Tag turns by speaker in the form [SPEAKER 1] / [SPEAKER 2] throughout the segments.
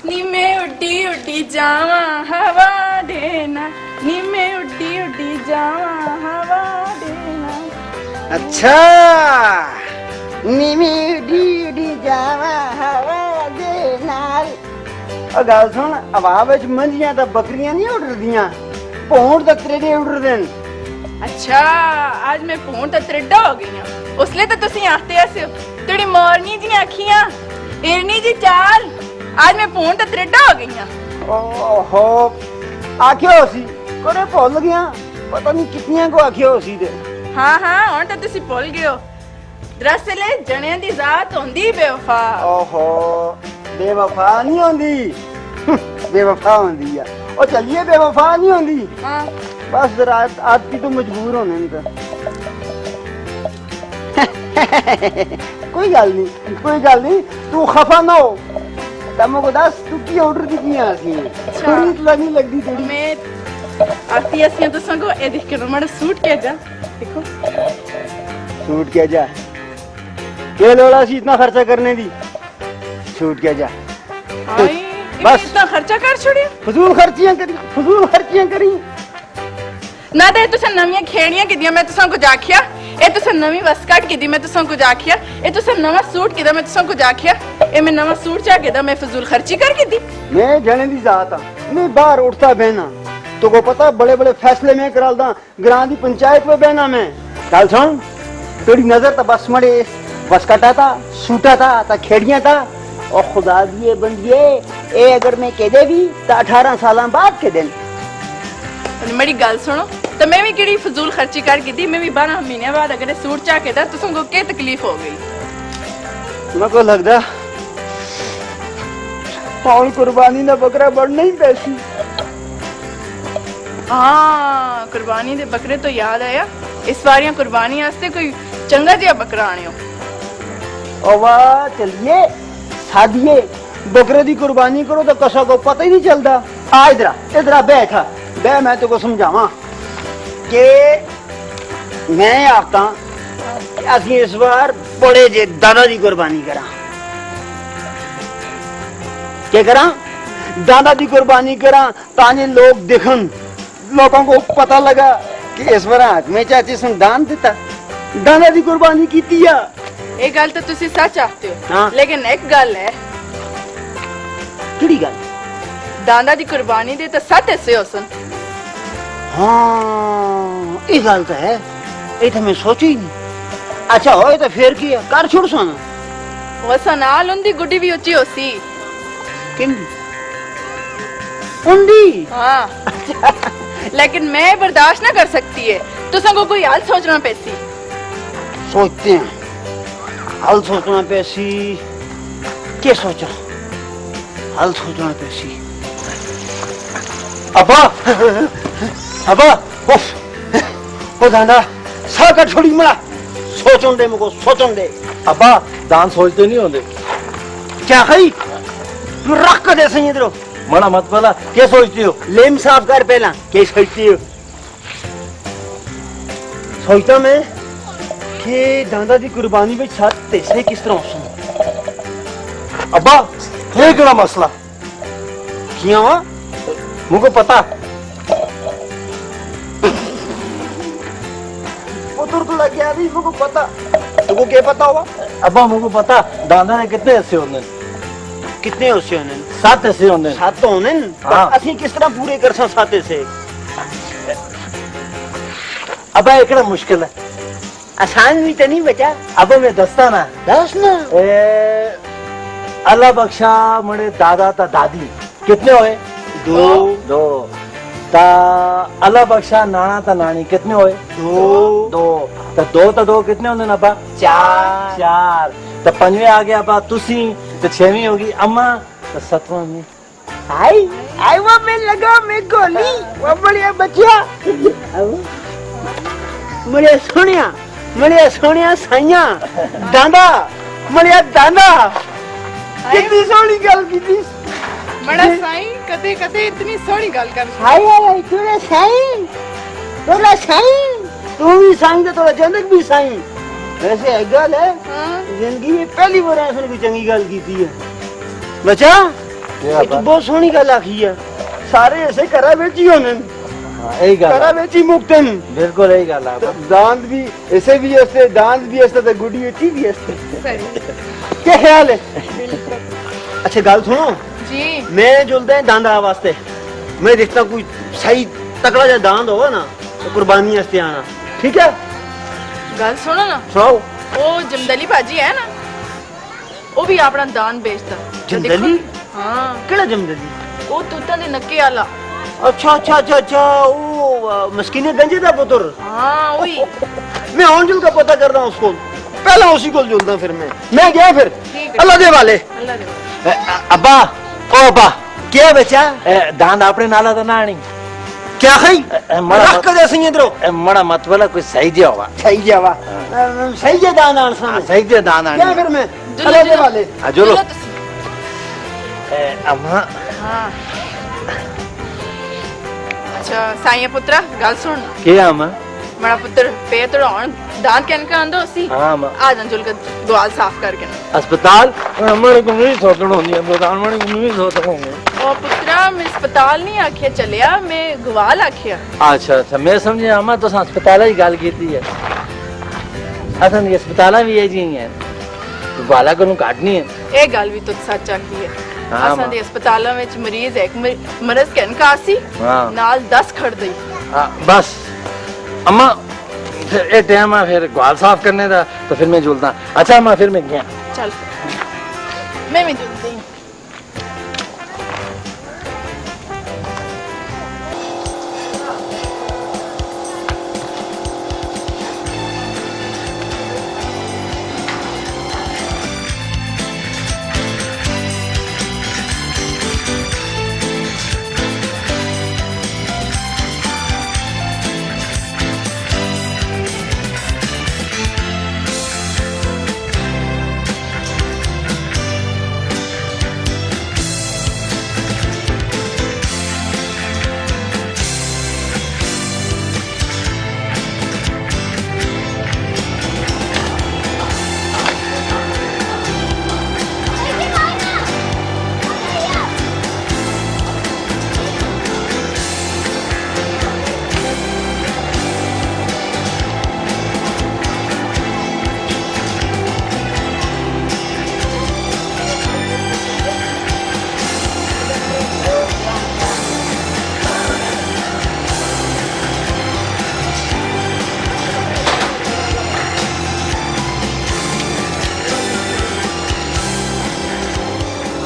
[SPEAKER 1] नी मैं उड्डी उड्डी जावा हवा देना, नी मैं उड्डी उड्डी जावा हवा देना।
[SPEAKER 2] अच्छा नीमी उड्डी उड्डी जावा हवा दे नाल। ओ गल सुन, हवा विच मंझियां तां बकरियां नहीं उड़दियां, भौंड तां त्रेडे उड़दे न।
[SPEAKER 1] अच्छा आज मैं भौंड तां त्रेडा हो गई हां, उसले तो तुसीं आखते हसे तेरी मोरनी जी अखियां हिरनी जी चाल, आज मैं भौंड तां त्रेडा हो गई हां।
[SPEAKER 2] ओहो आखियो सी कोरे भुल गया, पता नहीं कितनियां को आखियो सी ते।
[SPEAKER 1] हाँ हाँ हुण तां तुसीं भुल गए हो, दरअसल जणियां दी जात होंदी बेवफा।
[SPEAKER 2] ओहो बेवफा नहीं होंदी, बेवफा होंदी आ। ओ चलिए बेवफा नहीं होंदी,
[SPEAKER 1] हाँ
[SPEAKER 2] बस जरा आदमी तो मजबूर होने न तो। कोई गल नहीं, कोई गल नहीं, तू खफा ना हो। तब को दस तू की ऑर्डर की किया सी थोड़ी तो नहीं लगदी तेरी।
[SPEAKER 1] मैं आती ऐसी तो संगो ए देख के हमारा सूट के जा देखो।
[SPEAKER 2] सूट क्या जा, ये लोड़ा सी इतना खर्चा करने दी, सूट क्या जा।
[SPEAKER 1] हाय
[SPEAKER 2] बस
[SPEAKER 1] इतना खर्चा कर छोड़ी
[SPEAKER 2] फजूल खर्चियां करी, फजूल खर्चियां करी
[SPEAKER 1] ना। ते तुसे नवीं खेड़ियां किदियां मैं तुसां को जाखिया, ए तुसे नवीं वस्कट किदी मैं तुसां को जाखिया, ए तुसे नवा सूट किदा मैं तुसां को जाखिया, ए मैं नवा सूट चा किदा मैं फजूल खर्ची कर किदी।
[SPEAKER 2] मैं जने दी जात हां, मैं बाहर उठता बहना तो को पता बड़े बड़े फैसले में करालदा, ग्रां दी पंचायत में बहना मैं। गल सुन, तेरी नजर तो बस मड़े वस्कटा था, सूटा था ता खेड़ियां था। और खुदा दिए बंदिए ए अगर मैं कह दे भी तो 18 साल बाद के दिन।
[SPEAKER 1] मेरी गल सुनो, तो मैं भी केड़ी फजूल खर्ची कर किदी, मैं भी 12 महीने बाद अगर सूट चा के दा तुसां को क्या तकलीफ हो गई।
[SPEAKER 2] मेरे को लगदा पाउल कुर्बानी दा बकरा बढ़ना ही पैसी।
[SPEAKER 1] हाँ कुर्बानी दे बकरे तो याद आया, इस बारियां कुर्बानी वास्ते कोई चंगा जिहा बकरा आनियो।
[SPEAKER 2] ओ वाह चलिए सादिए बकरे दी कुर्बानी करो तो कसा को पता ही नहीं चलता। आ इधर इधर बैठा बह, मैं तेको समझावा कि मैं आखता कि असी इस बार बड़े जे दादा दी कुर्बानी करा। क्या करा? दादा दी कुर्बानी करा ताकि लोग देखन, लोगों को पता लगा कि इस बार हाथ में चाची सुन दान देता, दादा दी कुर्बानी की दिया।
[SPEAKER 1] एक गल तो तुसी सच आखते हो,
[SPEAKER 2] हाँ।
[SPEAKER 1] लेकिन एक गल है,
[SPEAKER 2] किहड़ी गल?
[SPEAKER 1] दादा दी कुर्बानी दे तो 7 हिस्से होसन।
[SPEAKER 2] हाँ ये गल तो है, ये तो मैं सोची ही नहीं। अच्छा होए तो फिर की है, कर छोड़ सन।
[SPEAKER 1] वसा नाल उंदी गुड्डी भी उच्ची होसी।
[SPEAKER 2] किंदी? उंदी?
[SPEAKER 1] हाँ लेकिन मैं बर्दाश्त ना कर सकती है, तुसां को कोई हाल सोचना पैसी।
[SPEAKER 2] सोचते हैं हल सोचना पैसी, क्या सोचा? हल सोचना पैसी। अब्बा अब्बा उफ ओ दादा सा कर छोड़ी मरा, सोचन दे मुझको, सोचन दे।
[SPEAKER 3] अब्बा दान सोचते नहीं होंगे,
[SPEAKER 2] क्या खई तू रख कर दे सही इधर
[SPEAKER 3] मना मत बोला। क्या सोचती हो?
[SPEAKER 2] लेम साफ कर पहला, क्या सोचती हो? सोचता मैं कि दादा की कुर्बानी में छत पैसे किस तरह हो।
[SPEAKER 3] अब्बा ये केड़ा मसला?
[SPEAKER 2] किया हुआ
[SPEAKER 3] मुझको पता।
[SPEAKER 2] उतर तो लग गया, मुझको पता। तुमको क्या पता होगा?
[SPEAKER 3] अब्बा मुझको पता दादा ने कितने हिस्से होंगे?
[SPEAKER 2] कितने हिस्से होने?
[SPEAKER 3] 7 हिस्से होंगे।
[SPEAKER 2] 7 तो होने।
[SPEAKER 3] हाँ।
[SPEAKER 2] असि किस तरह पूरे कर सा 7 हिस्से?
[SPEAKER 3] अब्बा ये केड़ा मुश्किल है?
[SPEAKER 2] आसान भी तो नहीं बचा।
[SPEAKER 3] अब मैं दस्ता ना
[SPEAKER 2] दस ना
[SPEAKER 3] अल्लाह बख्शा मेरे दादा ता दादी कितने हुए? 2 ता अल्लाह बख्शा नाना ता नानी कितने हुए? 2 ता 2 कितने होंगे ना अब्बा? 4 तो 5वें आ गया अब्बा तुसी, तो 6वीं होगी अम्मा, तो 7वां में
[SPEAKER 2] आई आई वो मैं लगा मैं गोली वो बढ़िया बच्चा मड़िया सोनिया साइया दादा मड़िया दादा कितनी सोहनी गल कीती।
[SPEAKER 1] बड़ा साईं कदे कदे इतनी सोहनी गल कर।
[SPEAKER 2] हाय हाय तूने साईं, तोला साईं, तू भी साईं तो तोला जनक भी साईं। वैसे एक गल है,
[SPEAKER 1] हाँ।
[SPEAKER 2] जिंदगी में पहली बार ऐसी कोई चंगी गल कीती है। बच्चा ਇਹ ਤੂੰ ਬਹੁਤ ਸੋਹਣੀ ਗੱਲ ਆਖੀ ਆ ਸਾਰੇ ਐਸੇ ਘਰਾਂ ਵਿੱਚ ਹੀ ਹੋਣੇ ਨੇ
[SPEAKER 3] हाँ यही गल
[SPEAKER 2] ਘਰਾਂ ਵਿੱਚ ਹੀ ਮੁਕਤੇ ਨੇ
[SPEAKER 3] बिल्कुल यही गल है
[SPEAKER 2] दांत भी ऐसे भी हंसते दांत भी हंसते तो गुड़ी अच्छी भी हंसते
[SPEAKER 1] सही
[SPEAKER 2] क्या ख्याल है अच्छा गल सुनो
[SPEAKER 1] जी
[SPEAKER 2] मैं जुलता है दांदा वास्ते मैं देखता कोई सही तकड़ा जा दांत होगा ना तो कुर्बानी वास्ते आना ठीक है
[SPEAKER 1] गल सुनो ना
[SPEAKER 2] सुनाओ
[SPEAKER 1] वो जमदली भाजी है ना वो भी अपना दान बेचता
[SPEAKER 2] जमदली?
[SPEAKER 1] हाँ
[SPEAKER 2] केड़ा जमदली
[SPEAKER 1] वो तूता दे नक्के वाला
[SPEAKER 2] अच्छा अच्छा अच्छा अच्छा वो मस्कीने गंजे दा पुत्र
[SPEAKER 1] हाँ वही
[SPEAKER 2] मैं ऑनजुल का पता कर रहा हूँ उसको पहले उसी को जुलता फिर मैं गया फिर
[SPEAKER 1] ठीक है।
[SPEAKER 2] अल्लाह दे वाले
[SPEAKER 1] अल्लाह दे
[SPEAKER 3] अब्बा
[SPEAKER 2] ओ अब्बा क्या बचा
[SPEAKER 3] दांत अपने नाला तो ना आनी
[SPEAKER 2] क्या खाई
[SPEAKER 3] मड़ा
[SPEAKER 2] रख कर ऐसे इधरो
[SPEAKER 3] मड़ा मत बोला कोई सही जे होगा
[SPEAKER 2] सही जावा सही जे दान आन सामने
[SPEAKER 3] सही जे दांत
[SPEAKER 2] क्या
[SPEAKER 3] आनी
[SPEAKER 2] फिर मैं
[SPEAKER 1] जुलो,
[SPEAKER 2] अल्लाह दे
[SPEAKER 1] जुलो।
[SPEAKER 2] वाले
[SPEAKER 3] जुलो
[SPEAKER 1] तुसी।
[SPEAKER 3] अम्मा
[SPEAKER 1] हाँ अच्छा साईं पुत्रा गल सुन
[SPEAKER 3] क्या अम्मा
[SPEAKER 1] बड़ा पुत्र पे तोड़ाउन दांत कैन का आंदो सी
[SPEAKER 3] हाँ अम्मा
[SPEAKER 1] आ जान जुल के द्वाल साफ करके
[SPEAKER 3] अस्पताल हमारे को नहीं सोचना होनी अस्पताल हमारे को नहीं सोचना होंगे
[SPEAKER 1] ओ पुत्रा मैं अस्पताल नहीं आखिया चलिया मैं गवाल आखिया
[SPEAKER 3] अच्छा अच्छा मैं समझे अम्मा तो अस्पताल ही गल की है असन ये अस्पताल भी है जी है तो बाला को काटनी है
[SPEAKER 1] ये गल भी तुझ सच आखी है
[SPEAKER 3] हाँ,
[SPEAKER 1] असां दे अस्पतालों विच मरीज एक मरज कैन का आसी
[SPEAKER 3] हाँ।
[SPEAKER 1] नाल 10 खड़ दई
[SPEAKER 3] बस अम्मा फिर ये टाइम है फिर ग्वाल साफ करने का तो फिर मैं झूलता अच्छा अम्मा फिर मैं गया
[SPEAKER 1] चल मैं भी जुलती हूं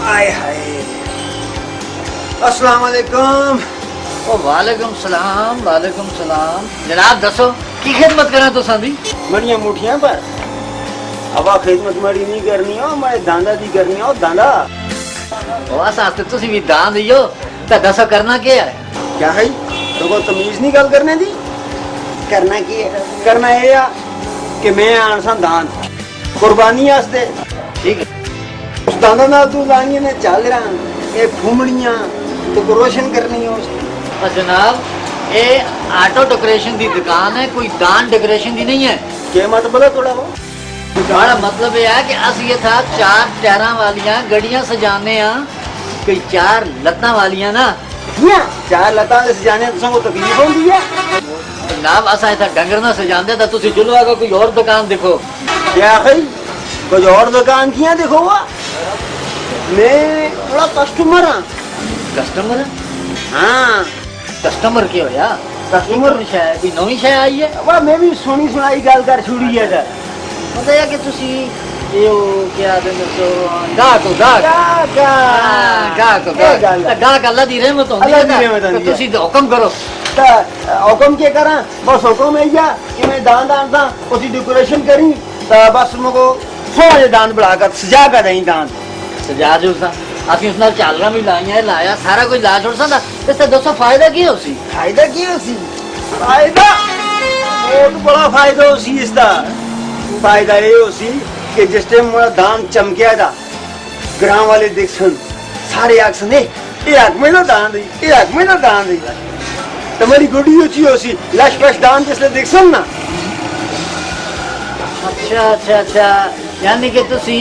[SPEAKER 2] आय हाय अस्सलाम वालेकुम
[SPEAKER 4] ओ वालेकुम सलाम जनाब दसो की खिदमत करा तो दी
[SPEAKER 2] मड़ियां मुठियां पर हवा खिदमत मड़ी नहीं करनी हो मैं दांदा दी करनी हो दांदा
[SPEAKER 4] बस आस्ते तुसी भी दान दियो तो दसो करना क्या है
[SPEAKER 2] क्या है तो को तमीज नहीं गल करने दी करना की है करना ये आ कि मैं आनसा दान कुर्बानी वास्ते
[SPEAKER 4] ठीक है
[SPEAKER 2] उस दांदा नाल तू लानियां ने चल रहा ये फुमड़ियां तो को रोशन करनी हो
[SPEAKER 4] और जनाब ये ऑटो डेकोरेशन की दुकान है कोई दान डेकोरेशन की नहीं है
[SPEAKER 2] के मत बोलो थोड़ा वो
[SPEAKER 4] हमारा मतलब ये है कि अस ये था 4 टायरा वालियां गड़ियां सजाने कोई 4 लत्तां वालियां ना
[SPEAKER 2] या चार लता से जाने तो को तकलीफ होती है
[SPEAKER 4] जनाब असा इतना डंगर ना सजाते तो तुसी जुलवा को कोई और दुकान देखो
[SPEAKER 2] क्या है कुछ और दुकान किया देखो वो मैं थोड़ा कस्टमर हाँ
[SPEAKER 4] कस्टमर
[SPEAKER 2] हाँ
[SPEAKER 4] कस्टमर क्यों यार
[SPEAKER 2] कस्टमर
[SPEAKER 4] शायद कोई नवी शायद आई है
[SPEAKER 2] वाह मैं भी सुनी सुनाई गल कर छुड़ी है सर
[SPEAKER 4] मतलब है कि तुसी ये क्या दसो गाहक गाहक
[SPEAKER 2] क्या
[SPEAKER 4] गाहक अल्लाह दी रहमत होंदी
[SPEAKER 2] अल्लाह
[SPEAKER 4] है
[SPEAKER 2] दी रहमत होंदी है।
[SPEAKER 4] तुसी तो हुक्म करो
[SPEAKER 2] हुक्म के करा बस हुक्म है या कि मैं दान दान था उसी डेकोरेशन करी तो बस मुझको सोने दान बढ़ाकर सजा कर दें दान
[SPEAKER 4] सजा जो सा ਅਸੀਂ ਉਸ ਨਾਲ ਚਾਲਣਾ ਵੀ ਲਾਈਆਂ ਲਾਇਆ ਸਾਰਾ ਕੁਝ ਲਾ ਛੋੜ ਸਕਦਾ ਤੇ ਸੇ ਦੱਸੋ ਫਾਇਦਾ ਕੀ ਹੋ ਸੀ
[SPEAKER 2] फायदा की उसी फायदा बहुत बड़ा फायदा उसी इसका फायदा ये उसी कि जिस टाइम मेरा दान चमकिया था ग्राम वाले देखसन सारे आखसन ये आग में ना दान दी ये आग में ना दान दी तुम्हारी गुड़ी ऊंची उसी लश पश दान जिसने देखसन ना
[SPEAKER 4] अच्छा अच्छा अच्छा यानी कि ਤੁਸੀਂ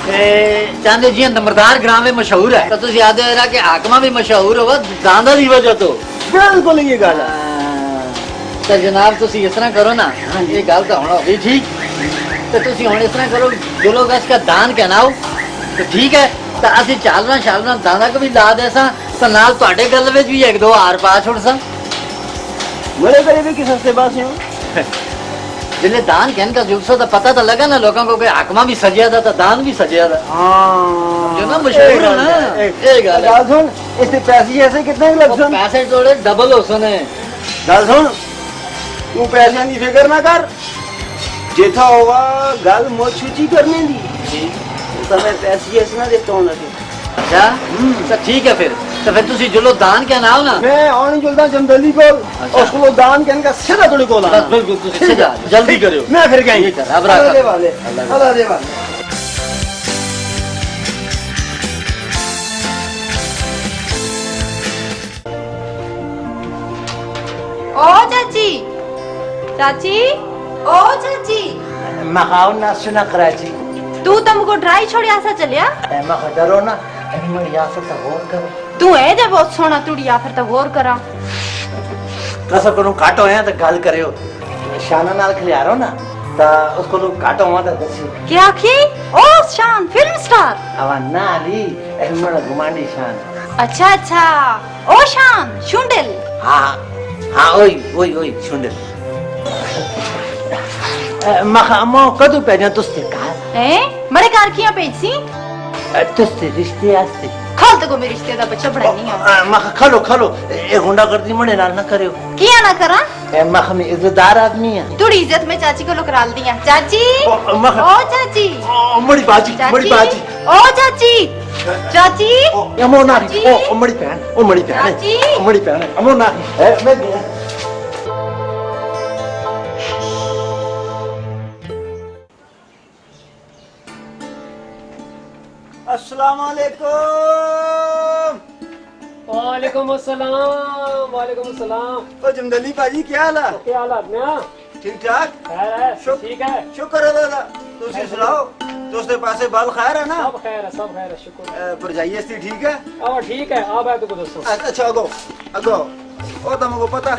[SPEAKER 4] ਚਾਹੁੰਦੇ ਜੀ ਨੰਬਰਦਾਰ ਗ੍ਰਾਮ ਵਿੱਚ ਮਸ਼ਹੂਰ ਹੈ ਤਾਂ ਤੁਸੀਂ ਆਦੇ ਹੋ ਕਿ ਹਾਕਮਾ ਵੀ ਮਸ਼ਹੂਰ ਹੋਵਾ ਦਾਦਾ ਦੀ ਵਜ੍ਹਾ ਤੋਂ
[SPEAKER 2] ਬਿਲਕੁਲ ਇਹ ਗੱਲ ਹੈ
[SPEAKER 4] ਤਾਂ ਜਨਾਬ ਤੁਸੀਂ ਇਸ ਤਰ੍ਹਾਂ ਕਰੋ ਨਾ ਇਹ ਗੱਲ ਤਾਂ ਹੁਣ ਹੋ ਗਈ ਠੀਕ ਤੇ ਤੁਸੀਂ ਹੁਣ ਇਸ ਤਰ੍ਹਾਂ ਕਰੋ ਜੋ ਲੋਕ ਇਸ ਦਾ ਦਾਨ ਕਹਿਣਾਓ ਤੇ ਠੀਕ ਹੈ ਤਾਂ ਅਸੀਂ ਚਾਲਣਾ ਦਾਦਾ ਕੋ ਵੀ ਲਾ ਦੇ ਸਾਂ ਤਾਂ ਨਾਲ ਤੁਹਾਡੇ ਗੱਲ ਵਿੱਚ ਵੀ ਇੱਕ ਦੋ ਹਾਰ ਪਾ ਛੋੜ ਸਾਂ
[SPEAKER 2] बड़े गरीबी की सस्ते पास हो
[SPEAKER 4] जिले दान कहने का जुगसो तो पता तो लगा ना लोगों को कि आकमा भी सजिया था तो दान भी सजिया था
[SPEAKER 2] हाँ
[SPEAKER 4] जो ना मशहूर है ना एक गाल है।
[SPEAKER 2] गाल सुन इससे पैसे ऐसे कितने लग
[SPEAKER 4] वो
[SPEAKER 2] सुन
[SPEAKER 4] पैसे थोड़े डबल हो सुने
[SPEAKER 2] गाल सुन तू पैसे की फिक्र ना कर जेठा होगा गल मोच छुची करने दी तो मैं पैसे ऐसे ना देता हूँ ना
[SPEAKER 4] अच्छा तो ठीक है फिर तुसी जुलो दान क्या नाम ना
[SPEAKER 2] मैं आनी चलता जमदली को उसको दान कहने का सीधा थोड़ी को
[SPEAKER 4] बस बिल्कुल तुसी सीधा जल्दी करो
[SPEAKER 2] मैं फिर कहीं
[SPEAKER 4] ठीक है, अब रखा।
[SPEAKER 2] अल्लाह दे वाले अल्लाह दे वाले
[SPEAKER 5] ओ चाची चाची ओ चाची
[SPEAKER 3] मखाओ ना सुना कराची
[SPEAKER 5] तू तुमको ड्राई छोड़ी आसा चलिया
[SPEAKER 3] मैं डरो ना मैं यहाँ से तो गौर करो
[SPEAKER 5] तू है जब बहुत सोना तुड़िया फिर तो गौर करा
[SPEAKER 3] कसो करूँ काटो है तो गल करियो शाना नाल खिला रहा ना तो उसको लोग काटो वहाँ तो दसी
[SPEAKER 5] क्या की ओ शान फिल्म स्टार
[SPEAKER 3] अब ना अली अहमद गुमांडी शान
[SPEAKER 5] अच्छा अच्छा ओ शान शुंडल
[SPEAKER 3] हाँ हाँ ओई ओई ओई सुंदर मखामो कदू पहना तुझसे कहा
[SPEAKER 5] है मरे कार किया पेची
[SPEAKER 3] तुझसे रिश्ते आस्ते
[SPEAKER 5] खाल तो को मेरे रिश्ते दा बच्चा बड़ा नहीं है
[SPEAKER 3] मख खलो खलो ए गुंडा करती मड़े नाल ना करियो
[SPEAKER 5] किया ना करा
[SPEAKER 3] मख में इज्जतदार आदमी है
[SPEAKER 5] थोड़ी इज्जत में चाची को लुकराल दिया चाची
[SPEAKER 3] मख
[SPEAKER 5] ओ चाची
[SPEAKER 3] मड़ी बाजी मड़ी बाजी
[SPEAKER 5] ओ चाची चाची
[SPEAKER 3] अमो नारी ओ मड़ी पहन ओ मड़ी पहन
[SPEAKER 5] चाची।
[SPEAKER 3] ओ मड़ी पहन अमो नारी मैं गया
[SPEAKER 2] अस्सलाम वालेकुम
[SPEAKER 6] वालेकुम अस्सलाम वालेकुम अस्सलाम
[SPEAKER 2] ओ जमदली पाजी क्या हाल है
[SPEAKER 6] क्या हालात में हाँ?
[SPEAKER 2] ठीक ठाक
[SPEAKER 6] खैर है
[SPEAKER 2] शुक-
[SPEAKER 6] ठीक है
[SPEAKER 2] शुक्र अल्लाह दा तुसी सुनाओ दोस्ते पासे बाल खैर है ना
[SPEAKER 6] सब खैर है सब खैर है शुक्र
[SPEAKER 2] पर जाइए सी ठीक है
[SPEAKER 6] अब ठीक है अब है तुमको दोस्तों
[SPEAKER 2] अच्छा अगो अगो ओ तुमको पता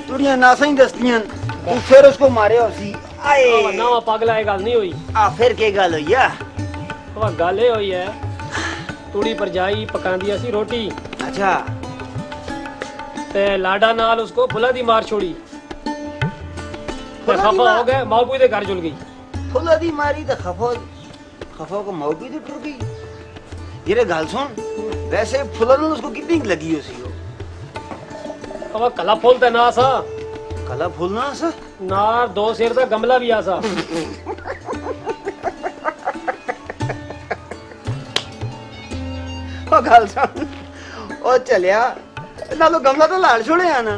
[SPEAKER 2] तुड़ियां नासा ही दस्तियां तू फिर उसको मारे हो सी आए
[SPEAKER 6] ना पागला है गल नहीं हुई
[SPEAKER 2] आ फिर के गल होई आ
[SPEAKER 6] अब गल ये हुई है तूड़ी पर जाई पकांदी सी रोटी
[SPEAKER 2] अच्छा
[SPEAKER 6] ते लाडा नाल उसको फुला दी मार छोड़ी ते
[SPEAKER 2] फुला दी
[SPEAKER 6] खफा
[SPEAKER 2] मार?
[SPEAKER 6] हो गए माऊबू दे घर जुल गई
[SPEAKER 2] फुला दी मारी तो खफो को मौकी तो टूट गई ये गल सुन वैसे फुला ने उसको कितनी लगी हो सी हो
[SPEAKER 6] अब कला फूल ते ना सा
[SPEAKER 2] कला फूलना सा
[SPEAKER 6] नार दो सिर दा गमला भी आसा
[SPEAKER 2] ओ गल सुन ओ चलिया नालो गमला तो लाल छोड़े आना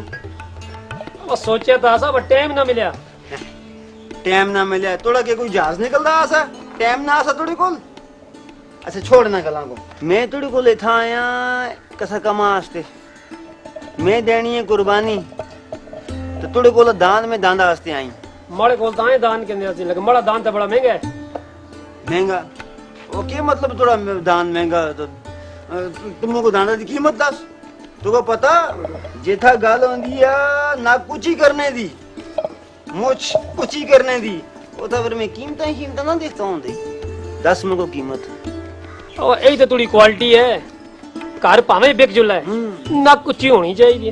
[SPEAKER 6] अब सोचे था सा पर टाइम ना मिलया
[SPEAKER 2] टाइम ना मिले थोड़ा के कोई जहाज निकलदा आसा टाइम ना आसा थोड़े कोल अच्छा छोड़ना गल्लां को मैं थोड़े कोल इथा आया कसा कमा आस्ते मैं देनी है कुर्बानी तो थोड़े कोल दान में दांदा आस्ते आई
[SPEAKER 6] माड़े कोल ताए दान के सी लगे माड़ा दान तो बड़ा महंगा है
[SPEAKER 2] महंगा ओके मतलब थोड़ा दान महंगा तो तुमको दाना की कीमत दस तुको पता जेठा गाल होंदी आ ना कुछ ही करने दी मुझ कुछ ही करने दी वो तो फिर मैं कीमत ना देखता हूं दी 10 में को कीमत
[SPEAKER 6] और यही तो थोड़ी क्वालिटी है घर भावे बिक जुला है ना कुछ ही होनी चाहिए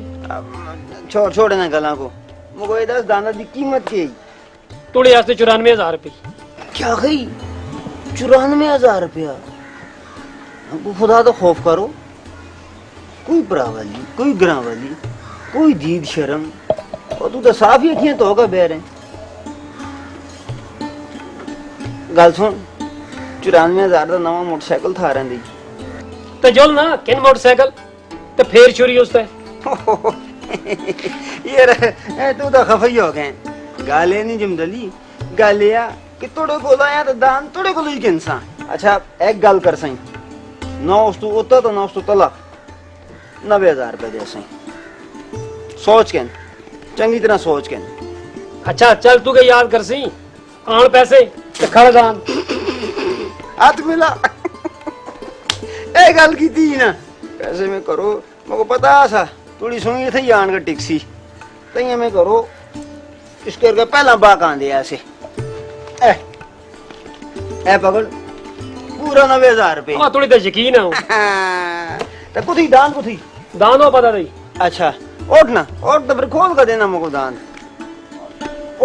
[SPEAKER 2] छोड़ छोड़ ना गला को मुझको ये 10 दाना की कीमत की
[SPEAKER 6] तोड़े वास्ते 94,000 रुपये
[SPEAKER 2] क्या गई 94,000 रुपया हमको खुदा तो खौफ करो कोई बरा वाली कोई ग्रां वाली कोई दीद शर्म और तू तो साफ ही अखियां तो होगा बह रहे गल सुन 94,000 का नवा मोटरसाइकिल था रही
[SPEAKER 6] ते जुल ना किन मोटरसाइकिल ते फेर चोरी उसते
[SPEAKER 2] ये तू तो खफई हो गए गाले नहीं जमदली गालिया कि तोड़े को लाया तो दान तोड़े को ली इंसान अच्छा एक गल कर सही नौ उस्तु उतना तो नौ उस्तु तला 90,000 रुपए दे सही सोच के चंगी तरह सोच के
[SPEAKER 6] अच्छा चल तू के याद कर सी आन पैसे ते खड़ दान
[SPEAKER 2] हाथ मिला ए गल की थी ना पैसे में करो मेरे को पता सा थोड़ी सुनी थे आन का टिक्सी तई में करो इस करके पहला बाक आंदे ऐसे ए पकड़ पूरा 90,000 रुपए
[SPEAKER 6] ਆ ਥੋੜੀ ਤਾਂ ਯਕੀਨ ਆ
[SPEAKER 2] तो कुथी दान कुथी
[SPEAKER 6] ਦਾਨ ਉਹ ਪਤਾ ਨਹੀਂ
[SPEAKER 2] अच्छा उठ ना उठ तो फिर खोल कर देना मुझको दान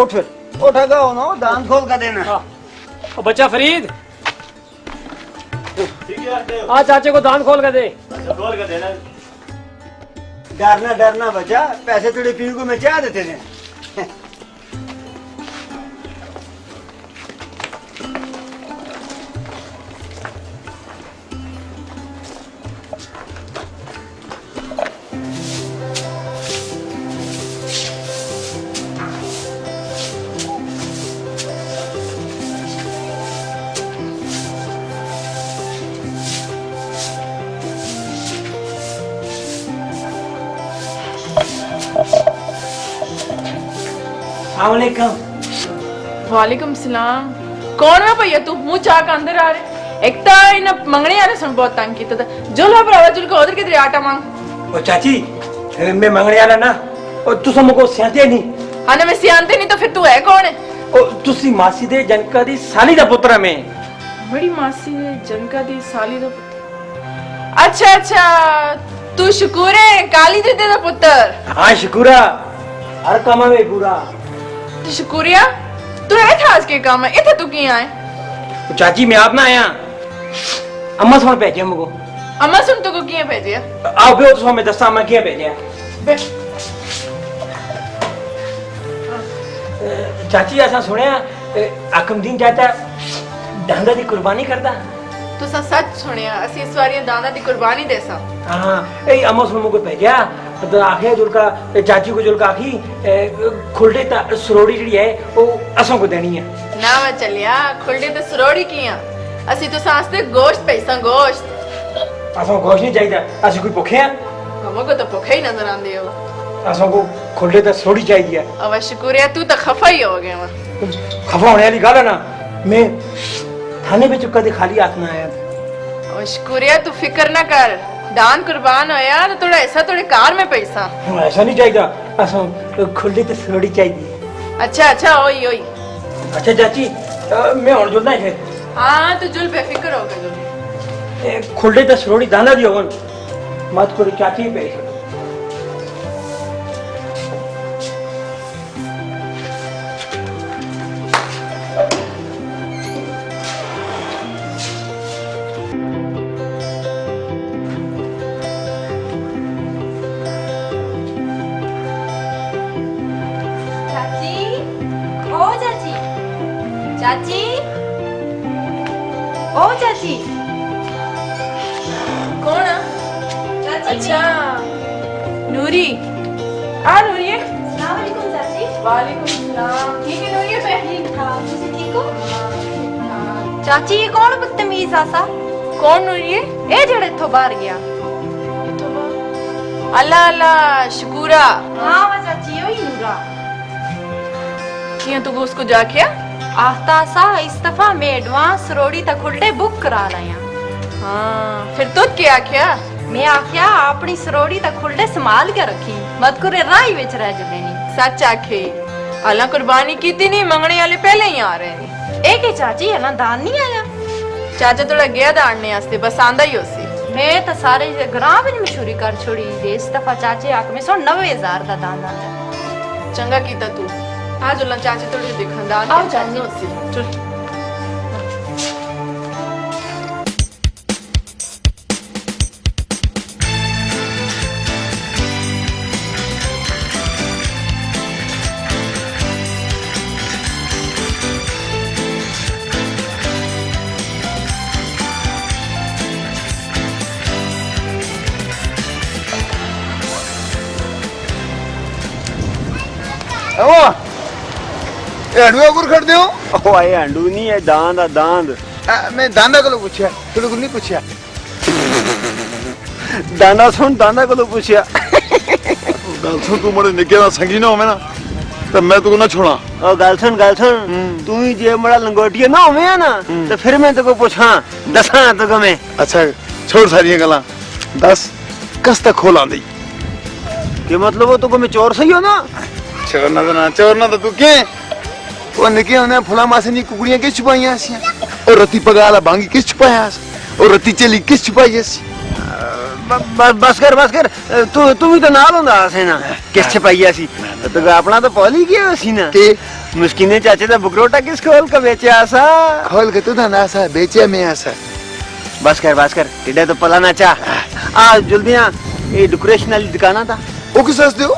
[SPEAKER 2] उठ फिर उठेगा हो ना दान खोल कर देना
[SPEAKER 6] ਉਹ ਬੱਚਾ ਫਰੀਦ आ चाचे को दान खोल के दे
[SPEAKER 2] डरना बच्चा पैसे थोड़े पीर को मैं चाह देते थे
[SPEAKER 1] वालेकुम सलाम कौन है भैया तू मुंह चाह के अंदर आ रहे एक तो इन मंगने वाले सुन बहुत तंग किया था जो ला भरावा चल के उधर किधर आटा मांग
[SPEAKER 3] ओ चाची मैं मंगने वाला ना और तुस हमको सियाते नहीं
[SPEAKER 1] हाँ ना मैं सियानते नहीं तो फिर तू है कौन है
[SPEAKER 3] ओ तुसी मासी दे जनका दी साली दा पुत्र मैं
[SPEAKER 1] बड़ी मासी है जनका दी साली दा पुत्र अच्छा अच्छा तू शुक्र है काली दीदी दा पुत्र
[SPEAKER 3] हाँ शुक्रा हर काम में पूरा
[SPEAKER 1] तू शुक्रिया तू है था आज के काम है इधर तू क्यों आए
[SPEAKER 3] ओ चाची मैं आप ना आया अम्मा सोन भेजे मुझको
[SPEAKER 1] अम्मा सुन तू को क्यों भेजिया
[SPEAKER 3] आओ बे तो मैं दसा मैं क्या भेजा
[SPEAKER 1] बे
[SPEAKER 3] चाची ऐसा सुनया आकमदीन चाचा दांदा दी कुर्बानी करदा
[SPEAKER 1] तू सच सुनिया असि इस बारी दाना दी कुर्बानी देसा
[SPEAKER 3] हाँ ए अम्मा सुन मुझको भेजा तो आखे जुलका चाची को जुलका आखी खुलडे ता सरोड़ी जड़ी है वो असों को देनी है
[SPEAKER 1] ना मैं चलिया खुलडे ते सरोड़ी किया असि तो सांसते गोश्त पैसा गोश्त
[SPEAKER 3] असों गोश नहीं चाहिए असि कोई भूखे हैं
[SPEAKER 1] हमको तो भूखे ही नजर आंदे हो
[SPEAKER 3] असों को खुलडे ता सरोड़ी चाहिए
[SPEAKER 1] अब शुक्रिया तू तो खफा ही हो गया वहां
[SPEAKER 3] खफा होने वाली गल है ना मैं थाने पे चुका दे खाली हाथ ना आया
[SPEAKER 1] अब शुक्रिया तू फिक्र ना कर दान कुर्बान होया तो थोड़ा ऐसा थोड़े कार में पैसा
[SPEAKER 3] ऐसा नहीं चाहिए असों खुलडे ता सरोड़ी चाहिए
[SPEAKER 1] अच्छा अच्छा ओई ओई
[SPEAKER 3] अच्छा चाची मैं और जुलना है
[SPEAKER 1] हाँ तू जुल बेफिक्र हो गया जुल
[SPEAKER 3] खुलडे ता सरोड़ी दाना दियो मत करो चाची पे
[SPEAKER 5] चाची ओ चाची चाची ओ चाची
[SPEAKER 1] कौन है
[SPEAKER 5] चाची
[SPEAKER 1] अच्छा नूरी आ नूरी है
[SPEAKER 5] अस्सलाम वालेकुम चाची
[SPEAKER 1] वालेकुम सलाम ठीक है नूरी पे
[SPEAKER 5] ठीक ठाक तुसी ठीक हो चाची ये कौन बदतमीज आसा
[SPEAKER 1] कौन नूरी है
[SPEAKER 5] ए जेड़े इथों बाहर गया
[SPEAKER 1] अल्लाह अल्लाह शुक्रा
[SPEAKER 5] हां वा चाची ओही नूरा
[SPEAKER 1] किया तू उसको जाके
[SPEAKER 5] आफ्ता सा इस दफा मैं एडवांस रोड़ी तक खुलटे बुक करा लाया
[SPEAKER 1] हाँ फिर तो क्या क्या
[SPEAKER 5] मैं आख्या अपनी सरोड़ी तक खुलटे संभाल के रखी मत करे राही विच रह जलेनी
[SPEAKER 1] सच आखे अल्लाह कुर्बानी की थी नहीं मंगने वाले पहले ही आ रहे हैं
[SPEAKER 5] ए के चाची है ना दान नहीं आया
[SPEAKER 1] चाचा थोड़ा गया दाड़ने वास्ते बस आंदा ही उसी
[SPEAKER 5] मैं तो सारे ग्राम में मशहूरी कर छोड़ी इस दफा चाचे आख में सो 90,000 का दान आया
[SPEAKER 1] चंगा कीता तू आज उल्ला चाची थोड़ी देखा दान
[SPEAKER 5] आओ
[SPEAKER 1] क्या
[SPEAKER 5] चाची।
[SPEAKER 1] उसी चल
[SPEAKER 2] ਹੰਡੂ ਗੁਰ ਖੜਦੇ ਹੋ ਉਹ ਆਏ ਹੰਡੂ ਨਹੀਂ ਇਹ ਦਾੰਦ ਆ ਦਾੰਦ ਮੈਂ ਦਾੰਦਾ ਕੋਲੋਂ ਪੁੱਛਿਆ ਤੇਰੇ ਕੋਲ ਨਹੀਂ ਪੁੱਛਿਆ ਦਾੰਦਾ ਸੁਣ ਦਾੰਦਾ ਕੋਲੋਂ ਪੁੱਛਿਆ
[SPEAKER 7] ਗੱਲ ਸੁਣ ਤੂੰ ਮੜੇ ਨਿੱਕੇ ਦਾ ਸੰਗੀ ਨਾ ਹੋਵੇ ਨਾ तो मैं तो ना छोड़ा
[SPEAKER 2] ओ गल सुन तू ही जे बड़ा लंगोटिया ना होवे है ना तो फिर मैं तेको पूछा दसा तो मैं
[SPEAKER 7] अच्छा छोड़ सारी गल्लां दस कस तक खोला दी
[SPEAKER 2] के मतलब वो तो मैं चोर सही हो ना
[SPEAKER 7] चोर ना तो तू के वो निके होने फुला मासे नी कुकड़ियां किस छुपाईयां सी और रत्ती पगाला बांगी किस छुपाया और रत्ती चली किस छुपाई सी
[SPEAKER 2] बस कर तू भी तो नाल होंदा से ना किस छपाइया सी तो अपना तो पॉली किया सी ना
[SPEAKER 7] के
[SPEAKER 2] मुस्किने चाचे दा बुकरोटा किस खोल के बेचा सा
[SPEAKER 7] खोल के तू ना सा बेचे में आसा
[SPEAKER 2] बस कर इधर तो पला ना चा आ जल्दी आ ये डेकोरेशन वाली दुकान था
[SPEAKER 7] वो किस हंस हो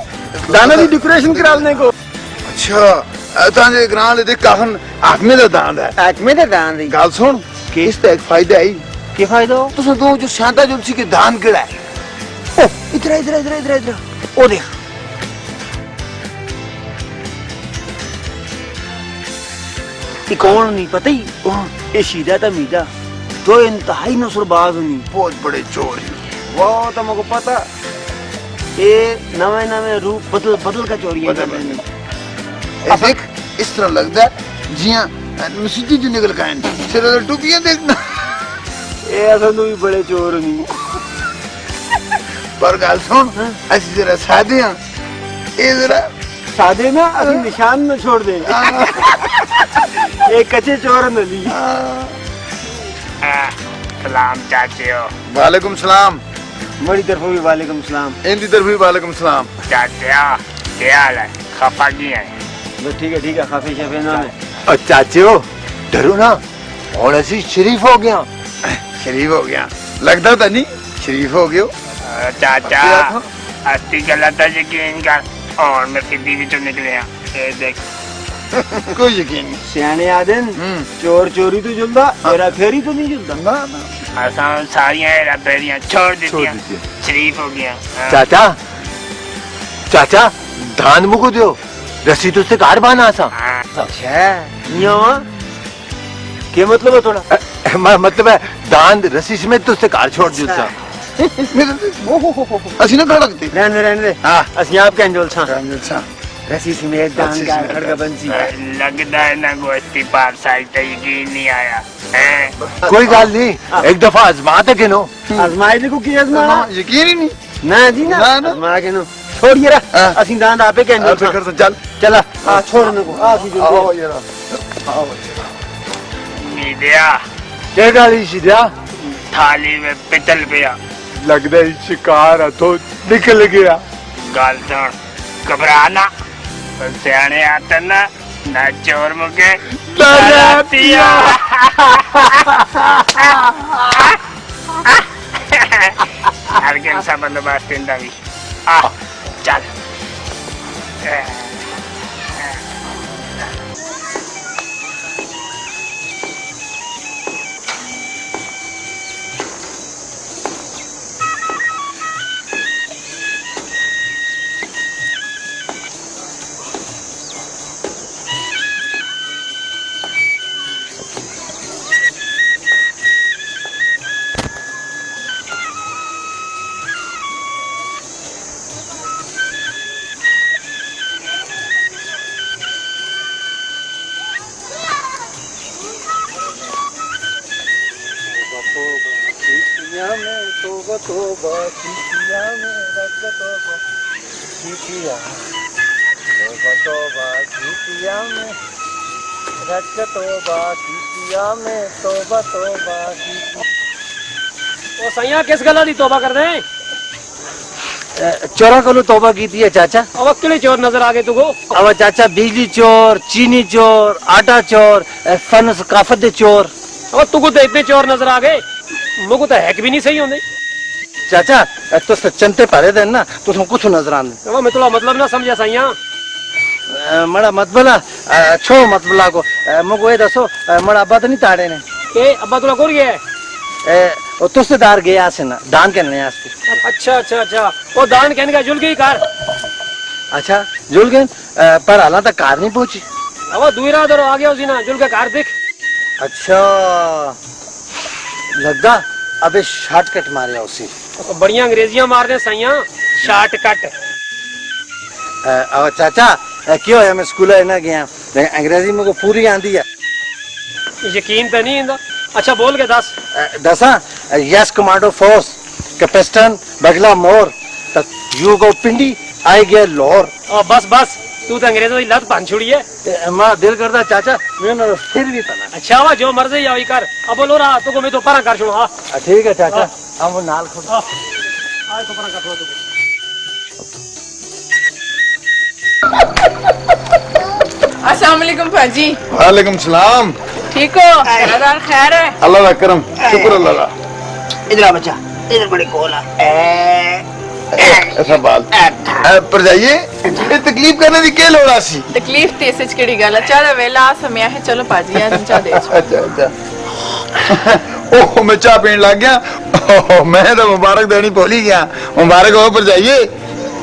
[SPEAKER 2] दाना दी डेकोरेशन कराने को
[SPEAKER 7] अच्छा तांजे ग्रां दे काहन आत्मे दा दांद है
[SPEAKER 2] आज में तो दान दी
[SPEAKER 7] गाल सुन केस ते एक फायदा आई
[SPEAKER 2] के फायदा हो
[SPEAKER 7] तुस दो जो शांता जुलसी के दान केड़ा है
[SPEAKER 2] ओ इधर ओ देख ये कौन नहीं पता ही ये सीधा था मीजा तो इंतहाई नसरबाज नहीं
[SPEAKER 7] बहुत बड़े चोर हैं
[SPEAKER 2] वो तो मुझको पता ये नवे रूप बदल का चोरी है
[SPEAKER 7] ए देख इस तरह लगदा है जियां मसीती जो निकल गए सिर तो टूपियां देखना
[SPEAKER 2] ये असल में भी बड़े चोर नहीं
[SPEAKER 7] पर गाल सुन ऐसी जरा सादे हैं ये जरा
[SPEAKER 2] सादे ना अभी निशान में छोड़ दे एक कच्चे चोर न ली
[SPEAKER 8] सलाम चाचियो
[SPEAKER 7] वालेकुम सलाम
[SPEAKER 2] बड़ी तरफ भी वालेकुम सलाम
[SPEAKER 7] इंदी तरफ भी वालेकुम सलाम
[SPEAKER 8] चाचिया क्या हाल है खफा की है
[SPEAKER 2] बस ठीक है खाफी शफे ना है
[SPEAKER 3] और चाचियो डरो ना और ऐसी शरीफ हो गया
[SPEAKER 7] शरीफ हो गया लगता था नहीं शरीफ हो गयो
[SPEAKER 8] चाचा अस्थि गलत है यकीन कर और मैं सीधी भी तो निकले हैं ये देख
[SPEAKER 7] कोई यकीन नहीं
[SPEAKER 2] सियाने आदन चोर चोरी तो जुलदा मेरा फेरी तो नहीं जुलदा
[SPEAKER 7] ना ना
[SPEAKER 8] आसान सारियां हेरा फेरियां छोड़ दी शरीफ हो गया
[SPEAKER 3] चाचा धान मुको दो रस्सी तो से कार बाना सा
[SPEAKER 2] अच्छा यहाँ क्या मतलब है थोड़ा
[SPEAKER 3] मतलब है दान रस्सी समेत तो से कार छोड़ देता
[SPEAKER 7] असि ना धड़कते
[SPEAKER 2] रहने दे
[SPEAKER 7] हां
[SPEAKER 2] असि आप क्या अंजोल सा
[SPEAKER 7] अच्छा
[SPEAKER 2] रस्सी समेत दान का खड़का बंसी
[SPEAKER 8] लगता है ना गोश्ती पार साइड तक यकीन नहीं आया है
[SPEAKER 3] कोई गाल नहीं एक दफा आजमा तक नो
[SPEAKER 2] आजमाई देखो की आजमाना
[SPEAKER 7] यकीन ही नहीं
[SPEAKER 2] ना जी ना आजमा के नो छोड़िए रा असि दान आपे क्या अंजोल
[SPEAKER 7] कर चल
[SPEAKER 2] चला आ छोड़ न को आ सी
[SPEAKER 7] आओ यार आओ
[SPEAKER 8] मीडिया
[SPEAKER 3] क्या गाली सीधा
[SPEAKER 8] थाली में पितल पिया
[SPEAKER 3] लगता है शिकार तो निकल गया
[SPEAKER 8] गाल सुन घबराना सियाने आते ना चोर मुके
[SPEAKER 3] डरातिया
[SPEAKER 8] हर के सब बंदोबस्त इंदा भी आ चल
[SPEAKER 6] ओ सैया किस गल्ला दी तौबा कर दे
[SPEAKER 3] चोरा को तौबा की थी चाचा
[SPEAKER 6] अब अकेले चोर नजर आ गए तुको
[SPEAKER 3] अब चाचा बिजली चोर चीनी चोर आटा चोर फन सकाफत दे चोर
[SPEAKER 6] अब तुको तो इतने चोर नजर आ गए मुझको तो हैक भी नहीं सही होंगे
[SPEAKER 3] चाचा तो चंते पहले दिन ना तो तुम कुछ नजर आने
[SPEAKER 6] अब मैं तुला मतलब ना समझा सैया
[SPEAKER 3] मड़ा मत बोला छो मत बोला को मुझको ये दसो मड़ा अब्बा तो नहीं ताड़े ने
[SPEAKER 6] के अब्बा तुला कोर गया है
[SPEAKER 3] वो तुझसे दार गया से ना दान करने आस्ते
[SPEAKER 6] अच्छा वो दान कहने का जुल गई कार
[SPEAKER 3] अच्छा जुल गए पर हालां तक कार नहीं पहुंची
[SPEAKER 6] अब दूसरा दर आ गया उसी ना जुल का कार देख
[SPEAKER 3] अच्छा लगदा अबे शॉर्टकट मारे उसी
[SPEAKER 6] तो बढ़िया अंग्रेजियां मार दे सैया शॉर्टकट
[SPEAKER 3] अब चाचा क्यों है मैं स्कूल है ना गया लेकिन अंग्रेजी मुझे पूरी आंदी है
[SPEAKER 6] यकीन तो नहीं इंदा अच्छा बोल के दस
[SPEAKER 3] दसा यस कमांडो फोर्स कैपिटन बगला मोर तक यू गो पिंडी आई गया लाहौर
[SPEAKER 6] बस बस तू तो अंग्रेजों की लत बन छुड़ी है
[SPEAKER 3] मां दिल करदा चाचा मैं फिर भी तना
[SPEAKER 6] अच्छा हुआ जो मर्जी आई कर अब बोलो रहा तो को मैं तो परा कर छुड़ा हाँ
[SPEAKER 3] ठीक है चाचा हम नाल खुद
[SPEAKER 6] आज तो परा कर छुड़ा तू
[SPEAKER 1] अस्सलाम वालेकुम भाजी
[SPEAKER 7] वालेकुम सलाम
[SPEAKER 1] ठीक हो रमजान खैर है
[SPEAKER 7] अल्लाह का करम शुक्र अल्लाह का
[SPEAKER 2] इधर आ बच्चा इधर बड़ी कोल
[SPEAKER 7] ऐसा बाल पर जाइए ये तकलीफ करने की क्या लोड़ आसी
[SPEAKER 1] तकलीफ ते सच केड़ी गल है चल वेला आ समय है चलो भाजी आज चाह दे
[SPEAKER 7] अच्छा अच्छा ओह मैं चाह पीने लग गया मैं तो मुबारक देनी भूल ही गया मुबारक हो पर जाइए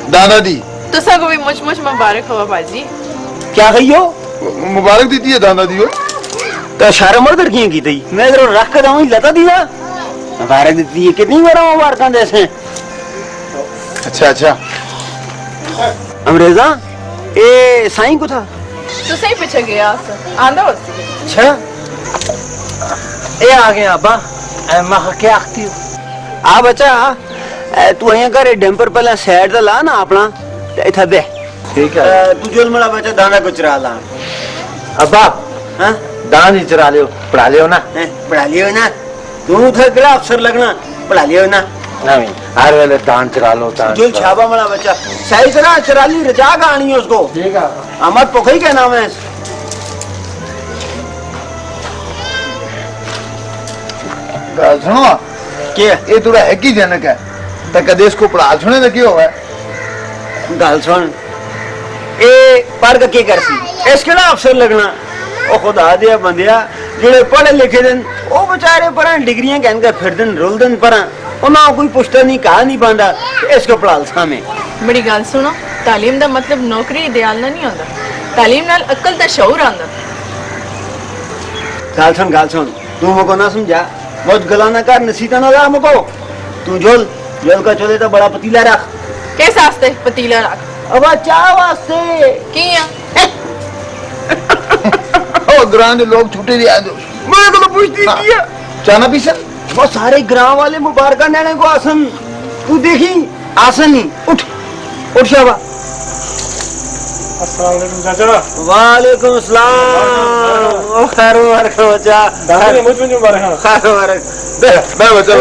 [SPEAKER 7] दादाजी
[SPEAKER 1] तुसा को भी मुझ मुबारक हो भाजी
[SPEAKER 2] क्या कहियो
[SPEAKER 7] मुबारक दी है दादाजी हो
[SPEAKER 2] तो शर्म मर्द की की थी मैं इधर रख के दाऊं लता दिया मुबारक दी कितनी बार मुबारक देसे
[SPEAKER 7] अच्छा अच्छा
[SPEAKER 2] अंग्रेजा ए साईं को था
[SPEAKER 1] तू सही पीछे गया आंदा बस
[SPEAKER 3] अच्छा ए आ गए अब्बा मैं क्या आखती हूँ
[SPEAKER 2] आ बच्चा तू अहियां कर डंपर पहले साइड दा ला ना अपना ते इथा दे
[SPEAKER 3] ठीक है
[SPEAKER 2] तू जोल मला बच्चा दाना को चरा ला
[SPEAKER 3] अब्बा
[SPEAKER 2] हां
[SPEAKER 3] दान ही चरा लियो पढ़ा लियो ना
[SPEAKER 2] पढ़ा लियो ना तू था केड़ा अफसर लगना पढ़ा लियो ना
[SPEAKER 3] नहीं हर वेले दान चरा लो दान
[SPEAKER 2] जो छाबा मला बच्चा सही तरह चराली रजा गानी है उसको
[SPEAKER 3] ठीक है
[SPEAKER 2] अहमद पोखई क्या नाम है
[SPEAKER 7] गल सुनो
[SPEAKER 2] के
[SPEAKER 7] ये थोड़ा है की जनक है तो कदे इसको पढ़ा सुने तो क्यों है
[SPEAKER 2] गल सुन ए पढ़ के की करसी इस केड़ा अफसर लगना ओ खुदा दिया बंदिया जेड़े पढ़े लिखे दिन ओ बेचारे पर डिग्रियां कहन के फिर दिन रुल दिन पर उन्हें कोई पुछता नहीं कहा नहीं पांदा इसको पढ़ाल सामे
[SPEAKER 1] बड़ी गल सुनो तालीम दा मतलब नौकरी इदेआल ना नहीं होंदा तालीम नाल अक्ल दा शऊर आंदा
[SPEAKER 2] गाल सुन तू मुझको ना समझा बहुत गला ना कर नसीता ना ला मुझको तू जोल का चले तो बड़ा पतीला रख
[SPEAKER 1] किस वास्ते पतीला रख
[SPEAKER 2] अब चाह वास्ते
[SPEAKER 1] किया
[SPEAKER 7] ओ ग्रां दे लोग छुट्टी दे आंदे
[SPEAKER 2] मैं तो पूछती किया
[SPEAKER 7] चाना पीसन
[SPEAKER 2] वो सारे ग्राम वाले मुबारका नेने को आसन तू देखी आसन ही उठ उठ शाबा
[SPEAKER 6] अस्सलाम वालेकुम चाचा
[SPEAKER 2] वालेकुम सलाम ओ खैर मुबारक बच्चा
[SPEAKER 6] दादी मुझ मुबारक
[SPEAKER 2] खैर मुबारक
[SPEAKER 7] मैं बच्चा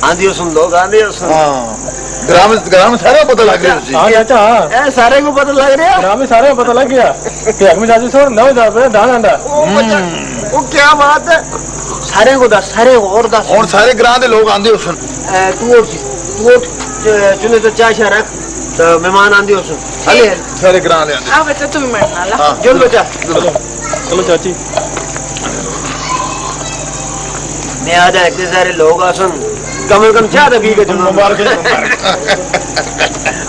[SPEAKER 2] आंधियो सुन लोग आंधियो सुन
[SPEAKER 7] हां ग्राम सारा पता लग गया जी
[SPEAKER 6] हाँ चाचा
[SPEAKER 2] ए सारे को पता लग रहा
[SPEAKER 6] ग्राम में सारे पता लग गया कि अगमी चाची सोर 9000 रुपए दान आंदा
[SPEAKER 2] ओ बच्चा ओ क्या बात है सारे को दस सारे को और दस
[SPEAKER 7] और सारे ग्रां दे लोग आंदे उसन
[SPEAKER 2] तू उठ चुने तो चाय शा रख तो मेहमान आंधे हो सुन अले
[SPEAKER 7] सारे ग्रां दे आंदे
[SPEAKER 1] आ बच्चा तू भी मरना ला
[SPEAKER 7] हां
[SPEAKER 2] जोल बच्चा
[SPEAKER 6] चलो चाची
[SPEAKER 2] मैं आ जाए इतने सारे लोग आसन कम से कम चाह दबी के चलो
[SPEAKER 7] मुबारक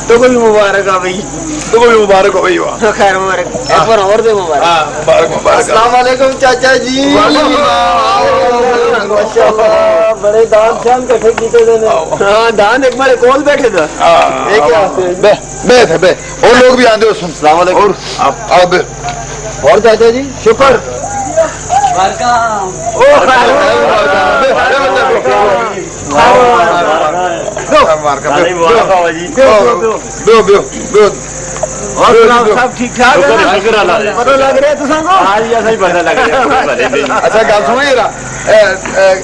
[SPEAKER 2] तो कोई मुबारक आ भाई
[SPEAKER 7] तो भी मुबारक हो भाई वाह
[SPEAKER 2] खैर मुबारक एक बार और दे मुबारक
[SPEAKER 7] हां मुबारक मुबारक
[SPEAKER 2] अस्सलाम वालेकुम चाचा जी माशाल्लाह बड़े दान शान इकट्ठे कीते देने हां दान एक बार कॉल बैठे था
[SPEAKER 7] हां
[SPEAKER 2] एक वास्ते
[SPEAKER 7] बे और लोग भी आंदे उसन अस्सलाम वालेकुम और आप
[SPEAKER 2] और चाचा जी शुक्र ओ सब ठीक ठाक पता लग रहा है तुसांको
[SPEAKER 3] आज ऐसा ही पता लग रहा
[SPEAKER 7] अच्छा गल सुनो जरा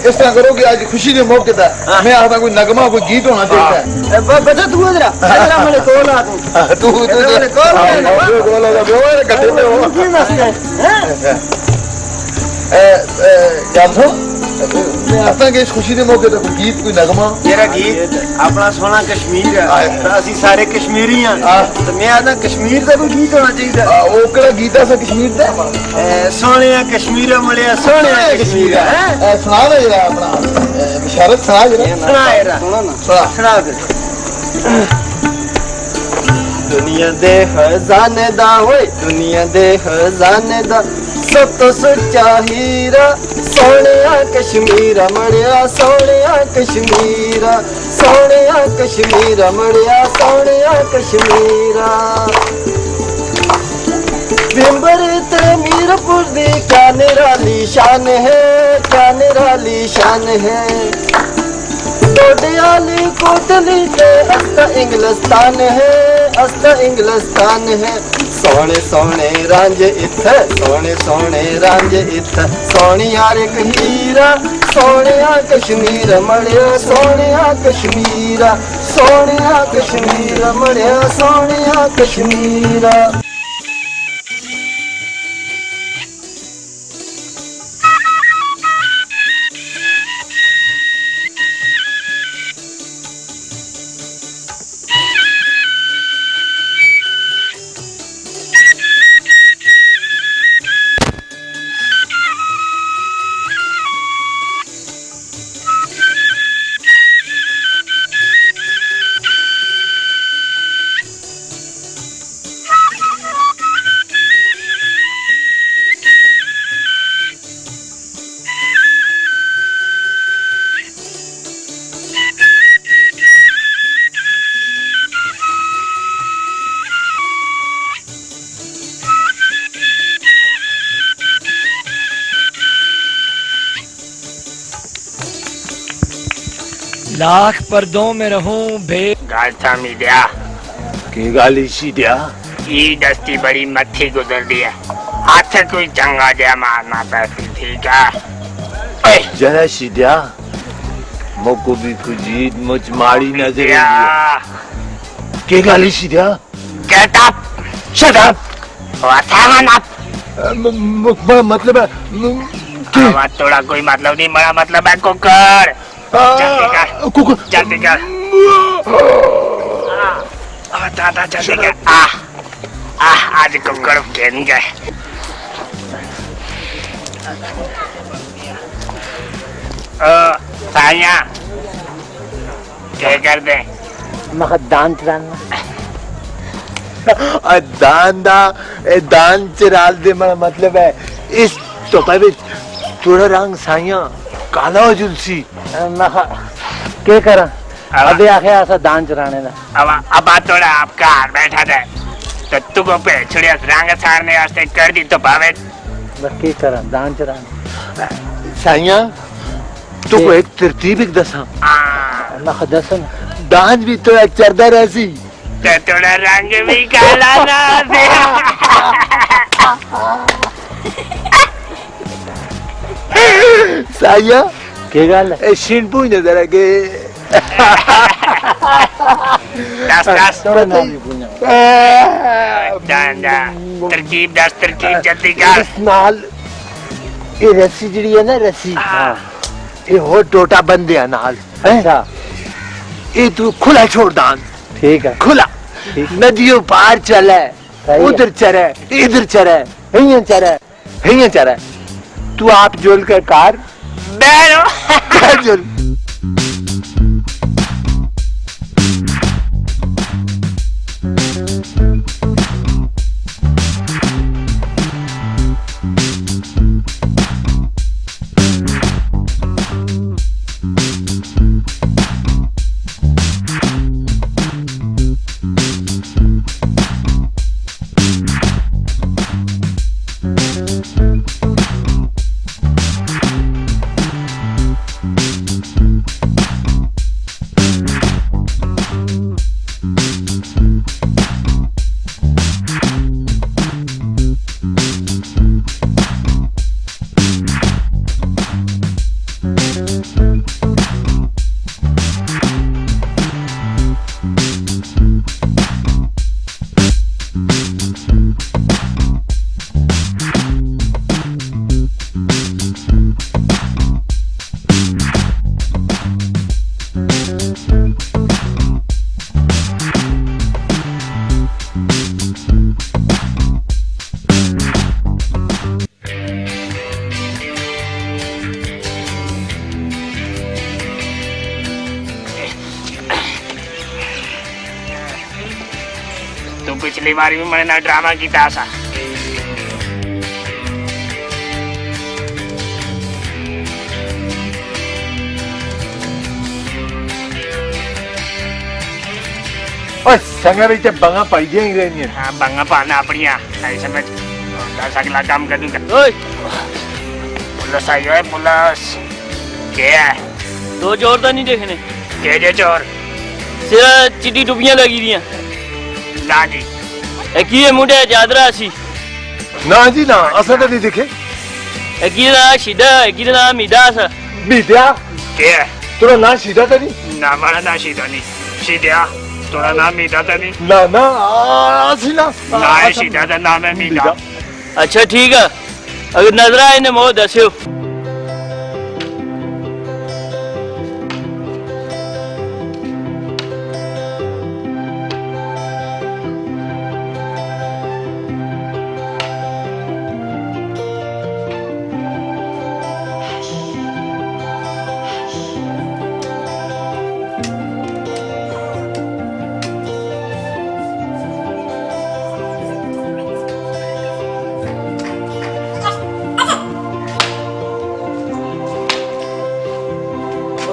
[SPEAKER 7] इस तरह करो कि आज खुशी के मौके पर मैं आता कोई नगमा कोई गीत होना चाहिए
[SPEAKER 2] बच्चा तू इधर आ मेरे कोल आ तू मेरे कोल
[SPEAKER 7] गड्ढे पे हो
[SPEAKER 2] की मस्त है
[SPEAKER 7] गल सुन मैं आता कि इस खुशी के मौके पर कोई गीत कोई नगमा
[SPEAKER 2] मेरा गीत अपना सोना कश्मीर है असि सारे कश्मीरी हैं तो मैं आता कश्मीर का कोई गीत होना चाहिए
[SPEAKER 7] वो केड़ा गीत है कश्मीर दा
[SPEAKER 2] सोने कश्मीर मलिया सोने कश्मीर है
[SPEAKER 7] सुना दे जरा अपना बिशारत सुना जरा
[SPEAKER 2] सुना सुना दुनिया दे खजाने दा होए दुनिया दे खजाने दा
[SPEAKER 9] ਸਭ ਤੋਂ ਸੱਚਾ ਹੀਰਾ ਸੋਹਣਿਆ ਕਸ਼ਮੀਰਾ ਮੜਿਆ ਸੋਹਣਿਆ ਕਸ਼ਮੀਰਾ ਸੋਹਣਿਆ ਕਸ਼ਮੀਰਾ ਮੜਿਆ ਸੋਹਣਿਆ ਕਸ਼ਮੀਰਾ ਬਿੰਬਰ ਤੇ ਮੀਰਪੁਰ ਦੀ ਕਿਆ ਨਿਰਾਲੀ ਸ਼ਾਨ ਹੈ ਕਿਆ ਨਿਰਾਲੀ ਸ਼ਾਨ ਹੈ ਡੋਡਿਆਲੀ ਕੋਟਲੀ ਤੇ ਅਸਤਾ ਇੰਗਲਿਸਤਾਨ ਹੈ ਅਸਤਾ ਇੰਗਲਿਸਤਾਨ ਹੈ ਸੋਹਣੇ ਸੋਹਣੇ ਰਾਂਝੇ ਇੱਥੇ ਸੋਹਣੇ ਸੋਹਣੇ ਰਾਂਝੇ ਇੱਥੇ ਸੋਹਣਿਆ ਇੱਕ ਹੀਰਾ ਸੋਹਣਿਆ ਕਸ਼ਮੀਰ ਮੜਿਆ ਸੋਹਣਿਆ ਕਸ਼ਮੀਰਾ ਸੋਹਣਿਆ ਕਸ਼ਮੀਰ ਮੜਿਆ ਸੋਹਣਿਆ ਕਸ਼ਮੀਰਾ
[SPEAKER 10] लाख पर्दों में रहूं बे
[SPEAKER 8] गाल थामी दिया
[SPEAKER 3] की गाली सी दिया
[SPEAKER 8] ये दस्ती बड़ी मत्थी गुजर दी है हाथ कोई चंगा दिया मारना पैसे ठीक है
[SPEAKER 3] जरा सी दिया मोको भी कुछ मुझ मारी नजर की गाली सी दिया
[SPEAKER 8] गेट अप
[SPEAKER 3] शट अप मतलब है
[SPEAKER 8] थोड़ा कोई मतलब नहीं बड़ा मतलब है कुकर जल्दी कर जल्दी कर जल्दी कर आज कुकर खेलेंगे साया क्या कर दे
[SPEAKER 3] दान चराना दान चरा दे मतलब है इस तो थोड़ा रंग साइया काला हो जुलसी के करा अबे आखे ऐसा दान चराने ना
[SPEAKER 8] अब थोड़ा आपका हार बैठा था तो तुको पे छुड़िया रंग सारने वास्ते कर दी तो भावे
[SPEAKER 3] के करा दान चराने साइया तो को एक तरतीब एक दसा ना दसन दान भी तो एक चरदा रहसी
[SPEAKER 8] तो थोड़ा रंग भी काला ना दे
[SPEAKER 3] साया के गाल है शिन पुई नजर है के
[SPEAKER 8] दस तरकीब दस तरकीब जल्दी कर
[SPEAKER 3] नाल ये रस्सी जड़ी है ना रस्सी ये हो टोटा बंद है नाल अच्छा ये तू खुला छोड़ दान ठीक है खुला नदियों पार चले उधर चरे इधर चरे हियां चरे हियां चरे तू आप जोल कर कार बैठो जोल
[SPEAKER 8] पिछली बार भी मैंने ड्रामा किया था
[SPEAKER 7] संगा ਵਿੱਚ ਬੰਗਾ ਪਾਈਆਂ ਹੀ ਰਹਿਣੀਆਂ
[SPEAKER 8] हाँ बंगा पाना अपनिया ऐसे में दस अगला काम करूँगा
[SPEAKER 6] ओए
[SPEAKER 8] पुलिस आई है पुलिस क्या है
[SPEAKER 6] दो चोर तो नहीं देखने
[SPEAKER 8] के जे चोर
[SPEAKER 6] सिरा चिट्टी टुपियां लगी दियां
[SPEAKER 8] ना जी
[SPEAKER 6] एक ही मुंडे चादरा सी
[SPEAKER 7] ਨਾ ਜੀ ਨਾ ਅਸਾਂ ਤਾਂ ਨਹੀਂ ਦਿਖੇ
[SPEAKER 6] एक ही ना शिदा एक ही ना मिदास
[SPEAKER 7] ਬੀਤਿਆ
[SPEAKER 8] क्या है
[SPEAKER 7] ਤੇਰਾ ਨਾਂ ਸੀਦਾ ਤਾਂ ਨਹੀਂ
[SPEAKER 8] ना मारा ना सीधा नहीं सीधा थोड़ा नाम मीठा था नहीं
[SPEAKER 7] ਨਾ ਨਾ ਅਸੀਂ ਨਾ
[SPEAKER 8] ना है सीधा था नाम है मीठा
[SPEAKER 6] अच्छा ठीक है अगर नजर आए ने मोह दस्यो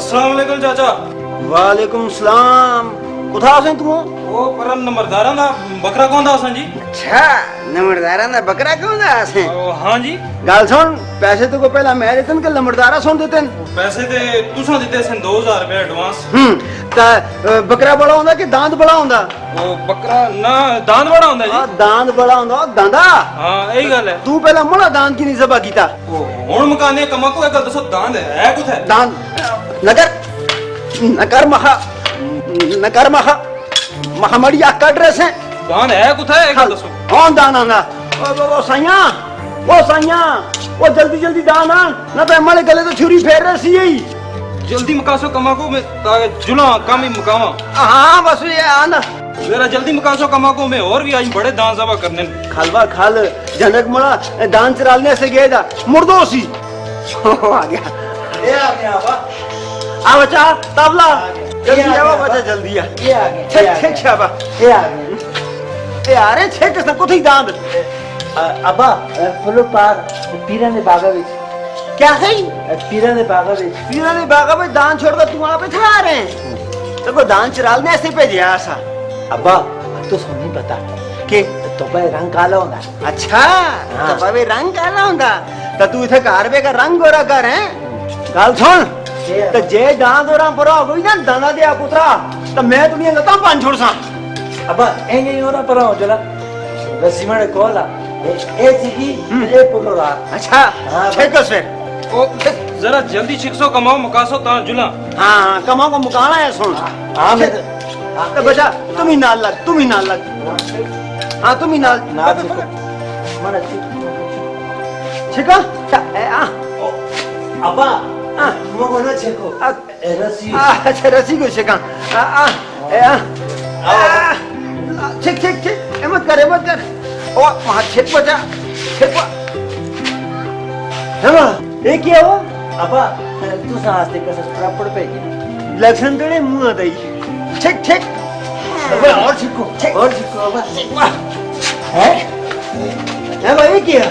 [SPEAKER 11] अस्सलामुअलैकुम चाचा
[SPEAKER 2] वालेकुम सलाम कुथा आसे तू
[SPEAKER 11] वो पर नंबरदारां दा बकरा कौन दा असन जी
[SPEAKER 2] अच्छा नमरदारा दा बकरा क्यों दा आसे
[SPEAKER 11] हाँ जी
[SPEAKER 2] गल सुन पैसे तो को पहला मैं देतन के लमड़दारा सुन देतन
[SPEAKER 11] पैसे ते तुसा दिते सन 2000 रुपए एडवांस
[SPEAKER 2] ता बकरा बड़ा होंदा कि दांत बड़ा होंदा
[SPEAKER 11] वो बकरा ना दांत बड़ा होंदा
[SPEAKER 2] आ
[SPEAKER 11] जी
[SPEAKER 2] दांत बड़ा होंदा दांदा
[SPEAKER 11] हाँ यही गल है
[SPEAKER 2] तू पहला मोड़ा दांत की नहीं जबा कीता
[SPEAKER 11] वो हुन मकाने कमा को एक गल दसो दांत है कुछ है
[SPEAKER 2] दांत नकर महा महामड़ी आका ड्रेस है
[SPEAKER 11] दांत है कुछ है एक गल दसो
[SPEAKER 2] कौन दान आंदा ओ साइया वो जल्दी जल्दी दान आ ना पे हमारे गले तो छुरी फेर रही सी यही
[SPEAKER 11] जल्दी मकासो कमा को मैं जुला काम ही मकावा
[SPEAKER 2] हाँ बस ये आना
[SPEAKER 11] मेरा जल्दी मकासो कमा को मैं और भी आज बड़े दान सभा करने
[SPEAKER 2] खलवा खल जनक मड़ा दान चरालने से गए था मुर्दो सी आ गया ये आ गया आ बच्चा तबला जल्दी आवा बच्चा जल्दी आ ये आ गया छेक छेक शाबा ये आ गया ये आ रहे छेक से कुछ ही दांत
[SPEAKER 3] अब्बा फुलो पार पीरा ने बागा विच
[SPEAKER 2] क्या है
[SPEAKER 3] पीरा ने बागा विच
[SPEAKER 2] पीरा ने बागा में दान छोड़कर तुम वहां पे था आ रहे हैं तो को दान चरालने ऐसे पे दिया ऐसा
[SPEAKER 3] अब्बा तो सुनी पता
[SPEAKER 2] के
[SPEAKER 3] तो भाई रंग काला होना
[SPEAKER 2] अच्छा तो भाई रंग काला होंदा तो तू इथे कारबे का रंग गोरा कर हैं गल सुन तो जे दान दोरा पर हो गई ना दाना दे पुत्रा तो मैं दुनिया लता पांच छोड़ सा
[SPEAKER 3] अब्बा एंगे होना पर हो जला रसीमण कोला ए चिकी ए पुलोरा
[SPEAKER 2] अच्छा ठीक है फिर
[SPEAKER 11] ओ जरा जल्दी छिकसो कमाओ मकासो ता जुला
[SPEAKER 2] हाँ कमा को मुकाना है सुन
[SPEAKER 3] हां मैं
[SPEAKER 2] तो बचा तुम ही नाल लग हाँ तुम ही नाल
[SPEAKER 3] मन
[SPEAKER 2] छिका
[SPEAKER 3] अब्बा मो ना छेको रसी
[SPEAKER 2] अच्छा रसी को छिका छिक छिक छिक मत कर ओ वहाँ छिक बचा छिक ये क्या हुआ
[SPEAKER 3] अब्बा तू सांस दे कर प्रॉपर पे गया
[SPEAKER 2] लक्षण तेरे मुंह आता ही छिक छिक
[SPEAKER 3] अब्बा और छिको अब्बा
[SPEAKER 2] है भाई क्या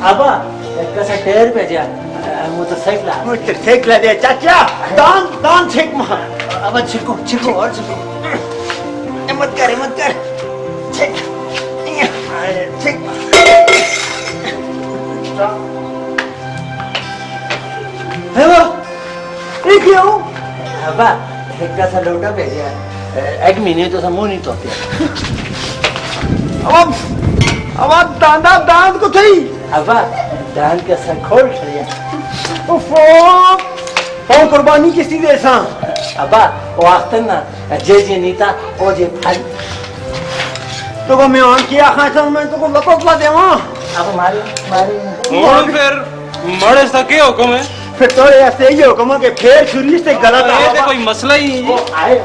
[SPEAKER 3] अब्बा कैसा टायर पे जा
[SPEAKER 2] मोटरसाइकिल दे चाचा दान छिक महा
[SPEAKER 3] अब्बा छिको और छिको
[SPEAKER 2] मत कर छिक छिक है वो ये क्या हो
[SPEAKER 3] अब्बा एक कैसा लोटा पे जा एक महीने तो समूह नहीं तोते
[SPEAKER 2] अब दांत को थी
[SPEAKER 3] अब्बा दान का सर खोल खड़िया
[SPEAKER 2] कौन कुर्बानी किसी दे सा
[SPEAKER 3] अब्बा वो आखते ना जे नीता ओ जे भाई
[SPEAKER 2] तो को मैं ऑन किया खासा मैं तो को लपकला देवा
[SPEAKER 3] अब मारे
[SPEAKER 11] और फिर मड़े सा के हुक्म है
[SPEAKER 2] फिर तो ऐसे ही हुक्म है कि फिर छुरी से गलत
[SPEAKER 11] ये तो कोई मसला ही नहीं
[SPEAKER 3] आए